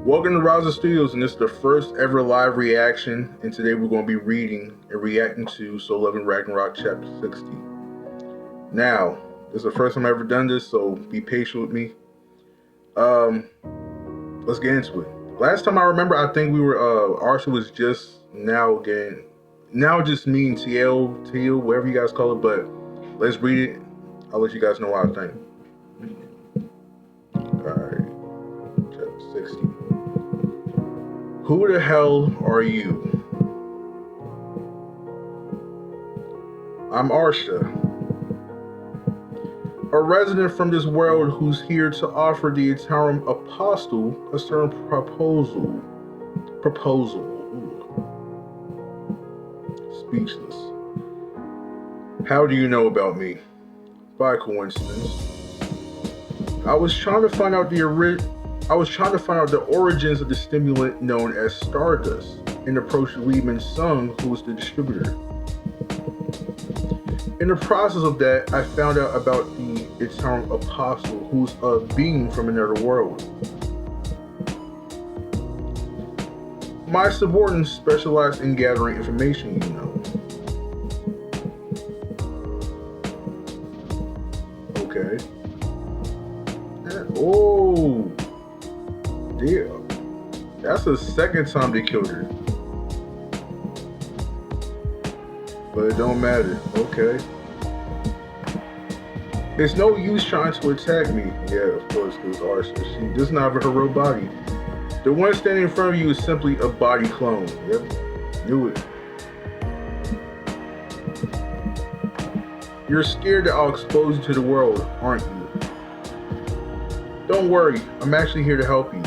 Welcome to Rouser Studios, and this is the first ever live reaction. And today we're going to be reading and reacting to Solo Leveling Ragnarok Chapter 60. Now, this is the first time I've ever done this, so be patient with me. Let's get into it. Last time I remember, I think we were Arsha was just now just me and Tiel, whatever you guys call it. But let's read it. I'll let you guys know what I think. Alright, Chapter 60. Who the hell are you? I'm Arsha, a resident from this world who's here to offer the Itarim Apostle a certain proposal. Speechless. How do you know about me? By coincidence. I was trying to find out the origins of the stimulant known as Stardust and approached Lehman Sung, who was the distributor. In the process of that, I found out about the Itarim Apostle, who's a being from another world. My subordinates specialize in gathering information, you know. Okay. Oh, damn. That's the second time they killed her. But it don't matter. Okay. It's no use trying to attack me. Yeah, of course, because Arsha, she doesn't have her real body. The one standing in front of you is simply a body clone. Yep, knew it. You're scared that I'll expose you to the world, aren't you? Don't worry, I'm actually here to help you.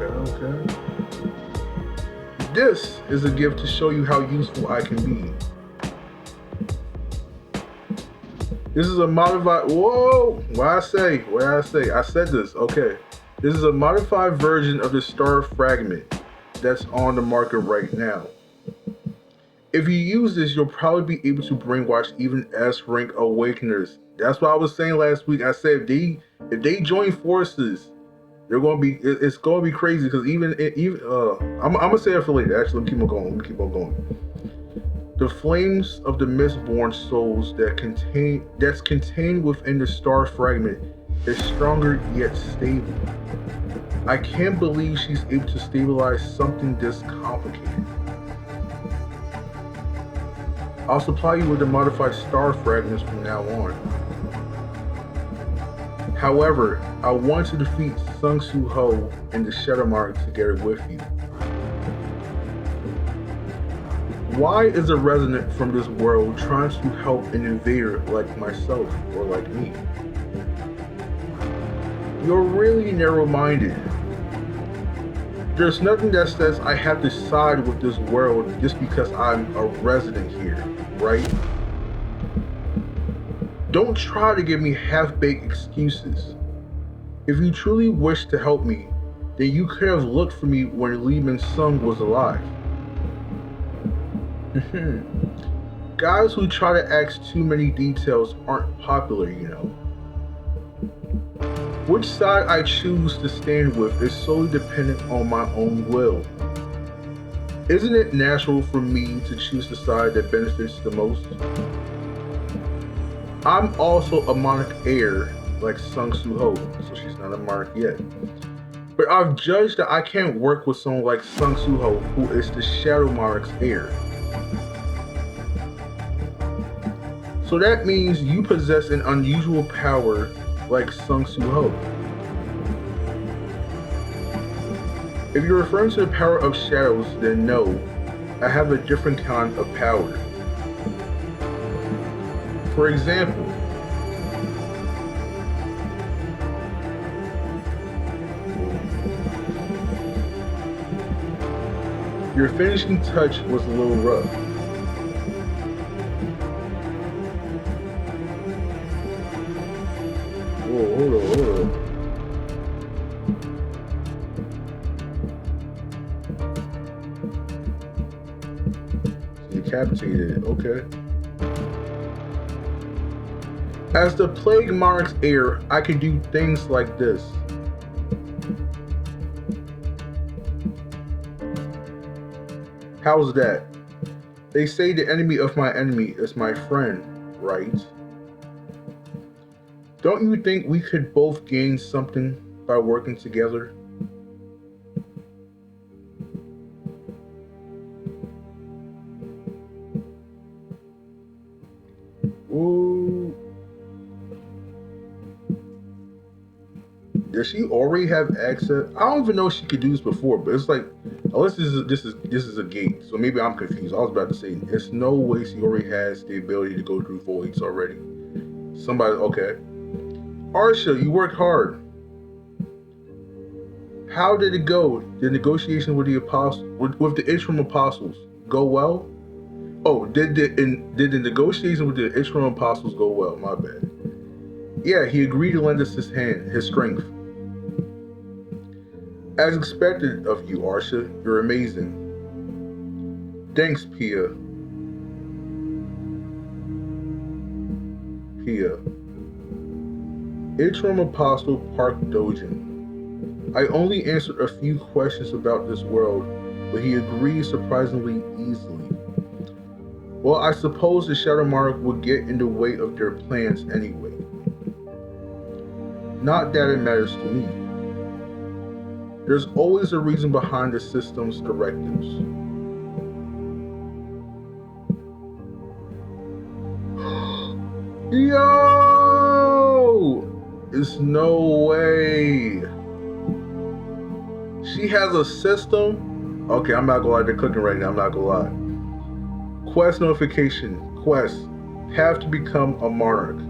Okay. This is a gift to show you how useful I can be. This is a modified, I said this, okay. This is a modified version of the star fragment that's on the market right now. If you use this, you'll probably be able to brainwash even S-rank awakeners. That's what I was saying last week. I said if they join forces, it's gonna be crazy. Because I'm gonna say it for later. Actually, let me keep on going. The flames of the mistborn souls that's contained within the star fragment is stronger yet stable. I can't believe she's able to stabilize something this complicated. I'll supply you with the modified star fragments from now on. However, I want to defeat Suho and the Shadow Monarch together with you. Why is a resident from this world trying to help an invader like myself or like me? You're really narrow-minded. There's nothing that says I have to side with this world just because I'm a resident here, right? Don't try to give me half-baked excuses. If you truly wish to help me, then you could have looked for me when Lehman Sung was alive. Guys who try to ask too many details aren't popular, you know. Which side I choose to stand with is solely dependent on my own will. Isn't it natural for me to choose the side that benefits the most? I'm also a monarch heir like Suho, so she's not a monarch yet. But I've judged that I can't work with someone like Suho, who is the Shadow Monarch's heir. So that means you possess an unusual power like Suho. If you're referring to the power of shadows, then no, I have a different kind of power. For example, your finishing touch was a little rough. Whoa, hold on. Decapitated, okay. As the Plague Monarch's heir, I can do things like this. How's that? They say the enemy of my enemy is my friend, right? Don't you think we could both gain something by working together? Ooh. Does she already have access? I don't even know if she could do this before, but it's like, unless this is a gate, so maybe I'm confused. I was about to say, there's no way she already has the ability to go through voids already. Somebody, okay. Arsha, you worked hard. How did it go? The negotiation with the apostle, with the Itarim Apostles, go well? Oh, did the negotiation with the Itarim Apostles go well? My bad. Yeah, he agreed to lend us his hand, his strength. As expected of you, Arsha, you're amazing. Thanks, Pia. Itarim Apostle Park Dojin. I only answered a few questions about this world, but he agreed surprisingly easily. Well, I suppose the Shadow Monarch would get in the way of their plans anyway. Not that it matters to me. There's always a reason behind the system's directives. Yo! There's no way. She has a system? Okay, I'm not gonna lie, they're cooking right now, I'm not gonna lie. Quest notification. Quest. Have to become a monarch.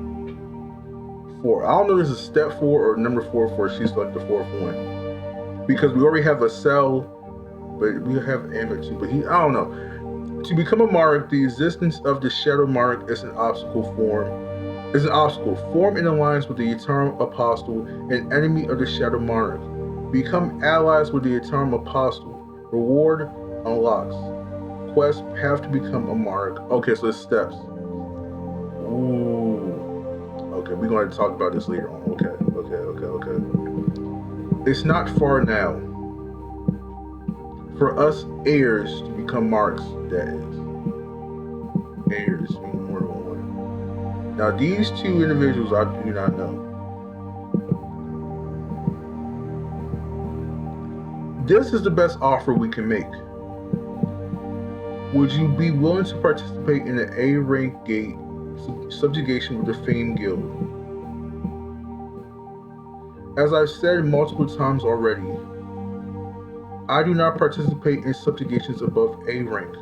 4. I don't know if this is step 4 or number 4 for she's like the 4th one. Because we already have a cell, but we have Amber too. But I don't know. To become a monarch, the existence of the Shadow Monarch is an obstacle. Form in alliance with the Itarim Apostle, an enemy of the Shadow Monarch. Become allies with the Itarim Apostle. Reward unlocks. Quest, have to become a monarch. Okay, so it's steps. Ooh. Okay, we're going to talk about this later on. Okay. It's not far now. For us heirs to become monarchs, that is. Heirs mean more than one. Now, these two individuals I do not know. This is the best offer we can make. Would you be willing to participate in the A rank gate subjugation with the Fame Guild? As I've said multiple times already, I do not participate in subjugations above A rank.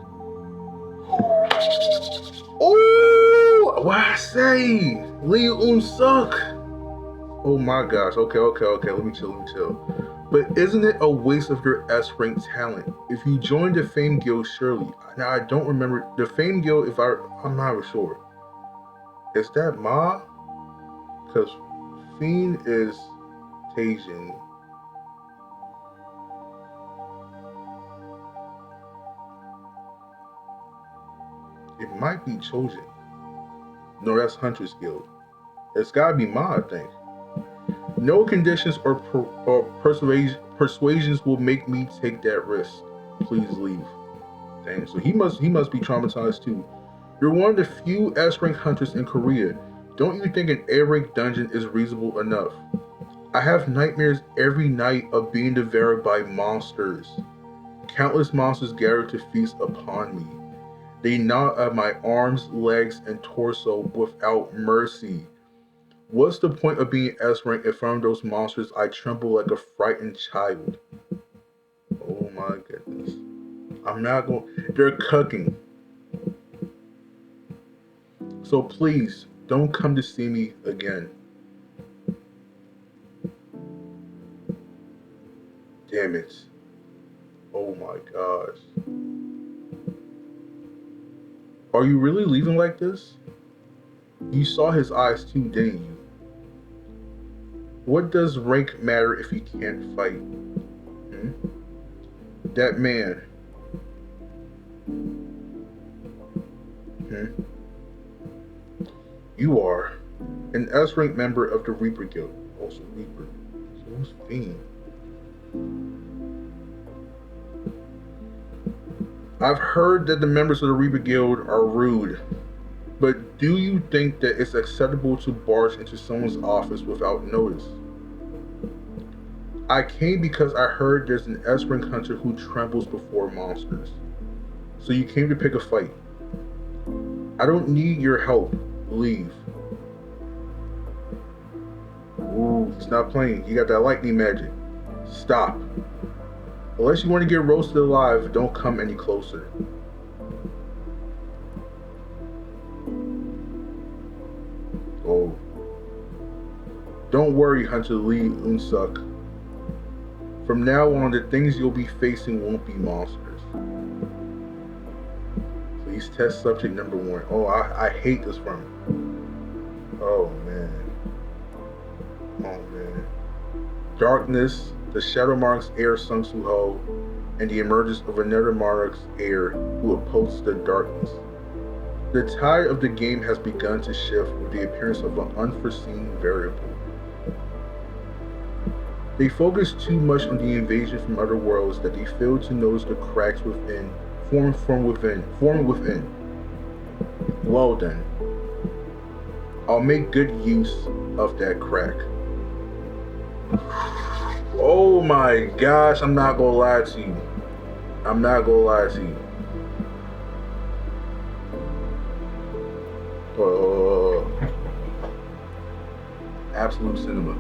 Oh, what I say? Leo suck. Oh my gosh. Okay. Let me chill. But isn't it a waste of your S rank talent? If you join the Fame Guild, surely. Now I don't remember the Fame Guild. I'm not sure. Is that Ma? Because Fiend is Tajin. It might be Chojin. No, that's Hunter's Guild. It's gotta be Ma, I think. No conditions or persuasions will make me take that risk. Please leave. Dang, so he must be traumatized too. You're one of the few S-rank hunters in Korea. Don't you think an A-rank dungeon is reasonable enough? I have nightmares every night of being devoured by monsters. Countless monsters gather to feast upon me. They gnaw at my arms, legs, and torso without mercy. What's the point of being S-rank in front of those monsters? I tremble like a frightened child. Oh my goodness. I'm not going. They're cooking. So please, don't come to see me again. Damn it. Oh my gosh. Are you really leaving like this? You saw his eyes too, didn't you? What does rank matter if you can't fight? That man. You are an S-rank member of the Reaper Guild. Also Reaper. So who's Fiend? I've heard that the members of the Reaper Guild are rude, but do you think that it's acceptable to barge into someone's office without notice? I came because I heard there's an Espring hunter who trembles before monsters. So you came to pick a fight. I don't need your help. Leave. Ooh, he's not playing. You got that lightning magic. Stop. Unless you want to get roasted alive, don't come any closer. Oh. Don't worry, Hunter Lee Unsuk. From now on, the things you'll be facing won't be monsters. Please test subject number 1. Oh, I hate this from him. Oh, man. Darkness, the Shadow Monarch's heir Sung Suho, and the emergence of another monarch's heir who opposes the darkness. The tide of the game has begun to shift with the appearance of an unforeseen variable. They focus too much on the invasion from other worlds that they fail to notice the cracks within, forming within. Well then, I'll make good use of that crack. Oh my gosh, I'm not gonna lie to you. Absolute cinema.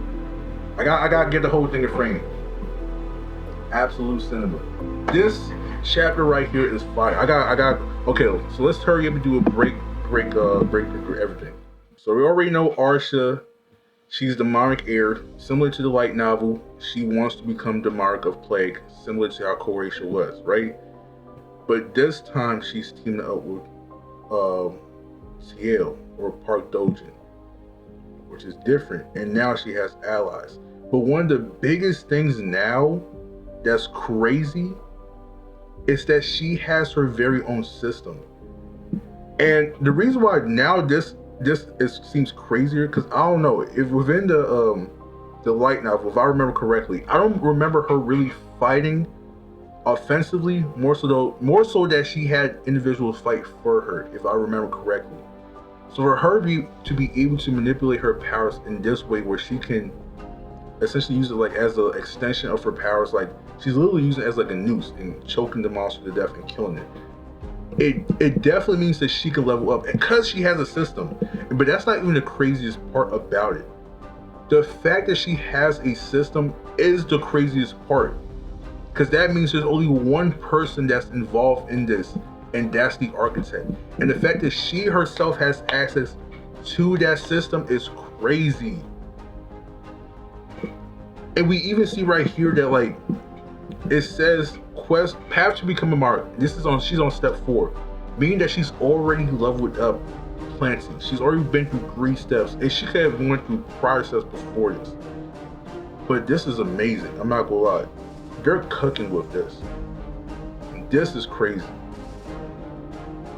I gotta get the whole thing in frame. Absolute cinema. This chapter right here is fire. Okay, so let's hurry up and do a break everything. So we already know Arsha. She's the monarch heir. Similar to the light novel, she wants to become the monarch of plague, similar to how Croatia was, right? But this time she's teaming up with Tiel or Park Dojin, which is different. And now she has allies. But one of the biggest things now that's crazy is that she has her very own system. And the reason why now this seems crazier, because I don't know if within the light novel, if I remember correctly, I don't remember her really fighting offensively. More so that she had individuals fight for her, if I remember correctly. So for her to be able to manipulate her powers in this way, where she can essentially use it like as an extension of her powers, like she's literally using it as like a noose and choking the monster to death and killing it. It definitely means that she can level up, because she has a system. But that's not even the craziest part about it. The fact that she has a system is the craziest part, because that means there's only one person that's involved in this, and that's the architect. And the fact that she herself has access to that system is crazy. And we even see right here that like it says quest path to become a monarch. She's on step 4, meaning that she's already leveled up planting. She's already been through 3 steps, and she could have went through prior steps before this. But this is amazing. I'm not gonna lie. They're cooking with this. This is crazy.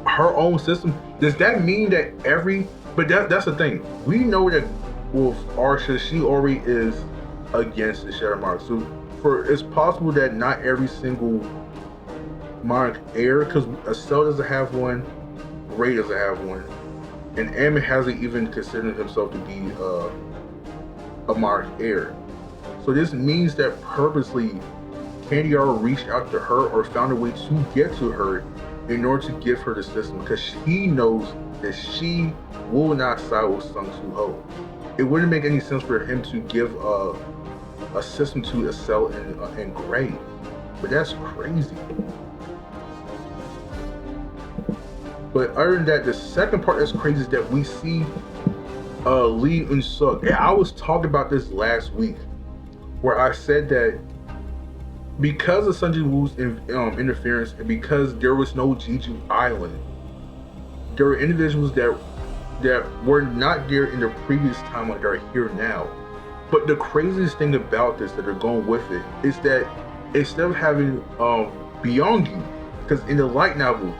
Her own system. Does that mean that but that's the thing. We know that with Arsha, she already is against the Shadow Monarch. So it's possible that not every single monarch heir, because Estelle doesn't have one, Ray doesn't have one, and Ammon hasn't even considered himself to be a monarch heir. So this means that purposely Candiara reached out to her or found a way to get to her in order to give her the system, because she knows that she will not side with Sung Suho. It wouldn't make any sense for him to give a system to Estelle and Gray. But that's crazy. But other than that, the second part that's crazy is that we see Lee Unsuk. And I was talking about this last week, where I said that because of Sunji Woo's interference, and because there was no Jeju Island, there were individuals that were not there in the previous timeline that are here now. But the craziest thing about this that are going with it is that instead of having Byung-yu, because in the light novel,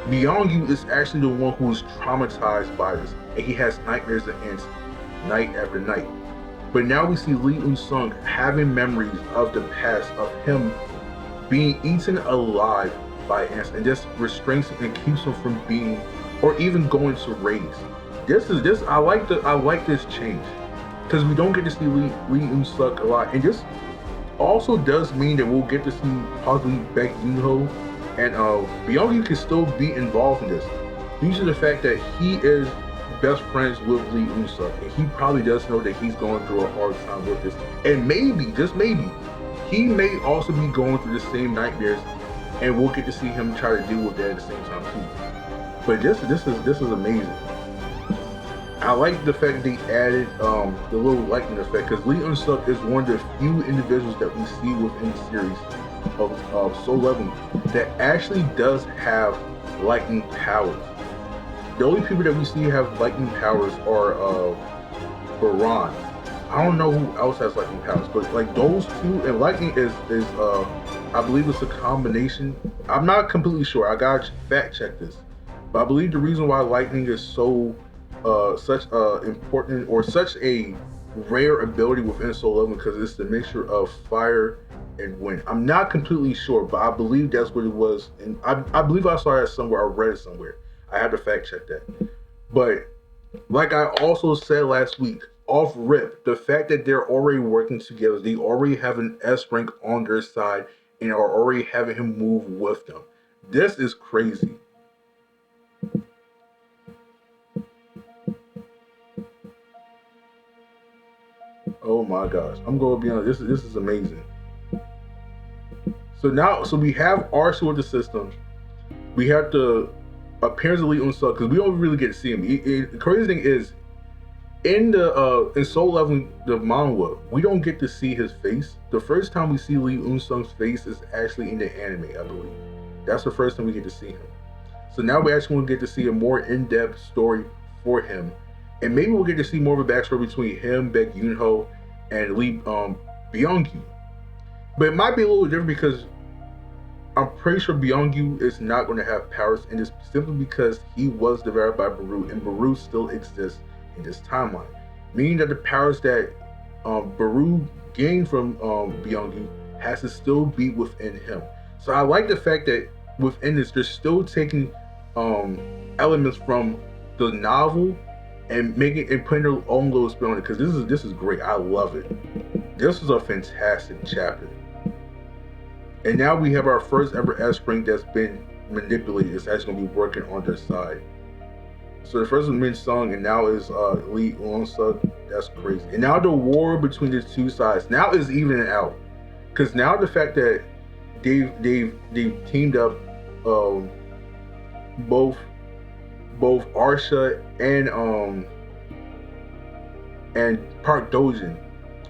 Byung-yu is actually the one who is traumatized by this, and he has nightmares that ends night after night. But now we see Lee Eun-sung having memories of the past, of him being eaten alive by ants and just restrains him and keeps him from being or even going to raise. I like this change because we don't get to see Lee Eun-suk a lot, and this also does mean that we'll get to see possibly Baek Yoon-ho and Byung-yu can still be involved in this due to the fact that he is best friends with Lee Eun-suk, and he probably does know that he's going through a hard time with this, and maybe, just maybe, he may also be going through the same nightmares, and we'll get to see him try to deal with that at the same time too. But this is amazing. I like the fact they added the little lightning effect, because Lee Eun-suk is one of the few individuals that we see within the series of Solo Leveling that actually does have lightning powers. The only people that we see have lightning powers are Baran. I don't know who else has lightning powers, but like those two, and lightning is I believe it's a combination. I'm not completely sure. I gotta fact check this, but I believe the reason why lightning is so such important or such a rare ability within Solo Leveling because it's the mixture of fire and wind. I'm not completely sure, but I believe that's what it was, and I believe I saw that somewhere. I read it somewhere. I had to fact check that. But like I also said last week, off rip, the fact that they're already working together, they already have an S rank on their side and are already having him move with them. This is crazy. Oh my gosh, I'm going to be honest. This is amazing. So we have Arsha with the system. We have the appearance of Lee Eun-suk because we don't really get to see him. The crazy thing is, in Solo Leveling the manhwa, we don't get to see his face. The first time we see Lee Eun-suk's face is actually in the anime, I believe. That's the first time we get to see him. So now we actually will get to see a more in-depth story for him, and maybe we'll get to see more of a backstory between him, Baek Yoon-ho, and Byung-yu. But it might be a little different because I'm pretty sure Byung-yu is not going to have powers in this simply because he was developed by Baru, and Baru still exists in this timeline. Meaning that the powers that Baru gained from Byung-yu has to still be within him. So I like the fact that within this, they're still taking elements from the novel and making and putting their own little spin on it, because this is great. I love it. This is a fantastic chapter. And now we have our first ever S rank that's been manipulated. It's actually going to be working on their side. So the first was Min Sung, and now is Lee Eun-suk. That's crazy. And now the war between the two sides now is evening out, because now the fact that they've teamed up both Arsha and Park Dojin,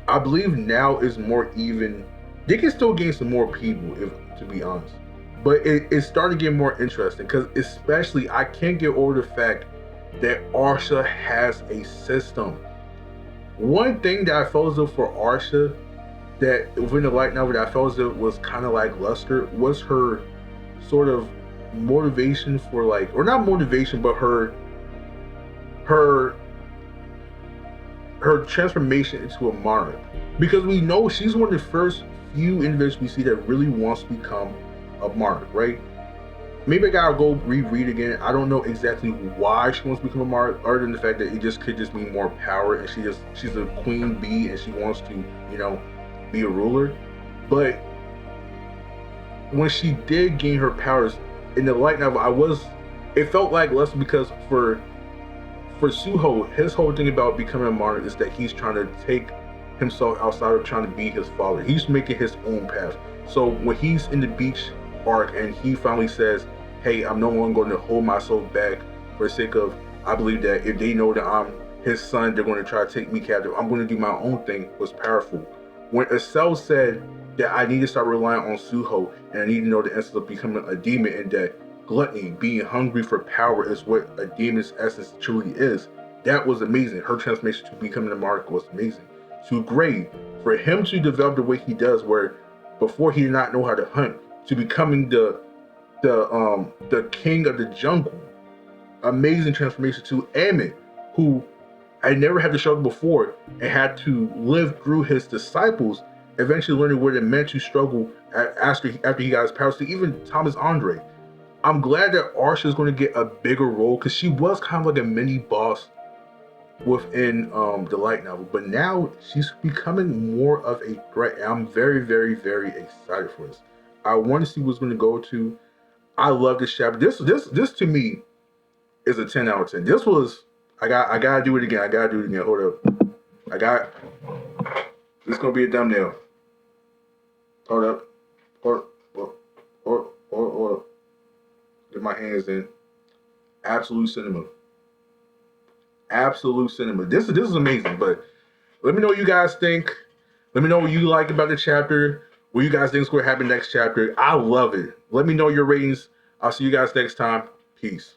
I believe now is more even. They can still gain some more people, to be honest, but it's starting to get more interesting because especially I can't get over the fact that Arsha has a system. One thing that I felt as though for Arsha, that within the light novel that I felt as though was kind of lackluster, was her sort of motivation for like, or not motivation, but her transformation into a monarch. Because we know she's one of the first few individuals we see that really wants to become a monarch, right? Maybe I gotta go reread again. I don't know exactly why she wants to become a monarch, other than the fact that it just could just mean more power, and she's a queen bee and she wants to, be a ruler. But when she did gain her powers in the light novel, it felt like less because for Suho, his whole thing about becoming a monarch is that he's trying to take himself outside of trying to be his father. He's making his own path. So when he's in the beach arc and he finally says, hey, I'm no longer going to hold myself back for the sake of, I believe that if they know that I'm his son, they're going to try to take me captive. I'm going to do my own thing, was powerful. When Estelle said that I need to start relying on Suho and I need to know the essence of becoming a demon, and that gluttony, being hungry for power, is what a demon's essence truly is, that was amazing. Her transformation to becoming a monarch was amazing. To Gray, for him to develop the way he does, where before he did not know how to hunt, to becoming the king of the jungle, amazing transformation. To Amit, who I never had to struggle before and had to live through his disciples eventually learning what it meant to struggle after he got his powers. To even Thomas Andre, I'm glad that Arsha is going to get a bigger role because she was kind of like a mini boss within the light novel, but now she's becoming more of a threat, and I'm very, very, very excited for this. I want to see what's going to go to. I love this chapter. This to me is a 10 out of 10. This was I gotta do it again. I gotta do it again. Hold up. I got this is gonna be a thumbnail. Hold up. Hold up. Get my hands in. Absolute cinema. Absolute cinema. This is amazing, but let me know what you guys think. Let me know what you like about the chapter. What you guys think is going to happen next chapter. I love it. Let me know your ratings. I'll see you guys next time. Peace.